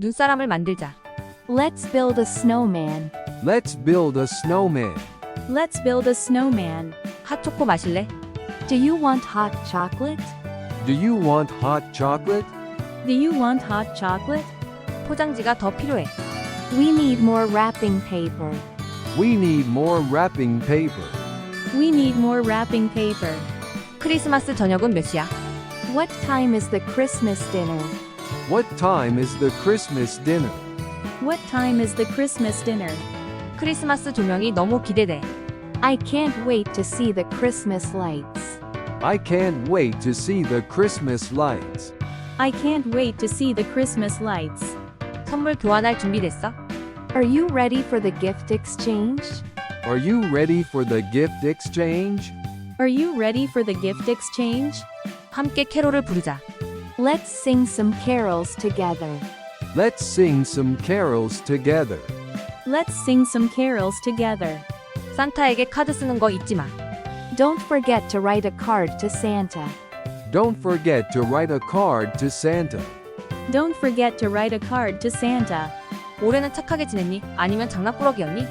눈사람을 만들자. Let's build a snowman. Let's build a snowman. Let's build a snowman. 핫초코 마실래? Do you want hot chocolate? Do you want hot chocolate? Do you want hot chocolate? 포장지가 더 필요해. We need more wrapping paper. We need more wrapping paper. We need more wrapping paper. 크리스마스 저녁은 몇 시야? What time is the Christmas dinner? What time is the Christmas dinner? What time is the Christmas dinner? 크리스마스 조명이 너무 기대돼. I can't wait to see the Christmas lights. I can't wait to see the Christmas lights. I can't wait to see the Christmas lights. 선물 교환할 준비됐어? Are you ready for the gift exchange? Are you ready for the gift exchange? Are you ready for the gift exchange? 함께 캐롤을 부르자. Let's sing some carols together. Let's sing some carols together. Let's sing some carols together. 산타에게 카드 쓰는 거 잊지 마. Don't forget to write a card to Santa. Don't forget to write a card to Santa. Don't forget to write a card to Santa. 올해는 착하게 지냈니? 아니면 장난꾸러기였니?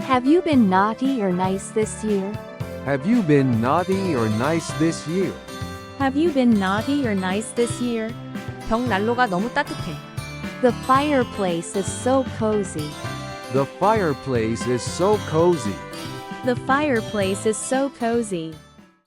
Have you been naughty or nice this year? Have you been naughty or nice this year? Have you been naughty or nice this year? 벽 난로가 너무 따뜻해. The fireplace is so cozy. The fireplace is so cozy. The fireplace is so cozy.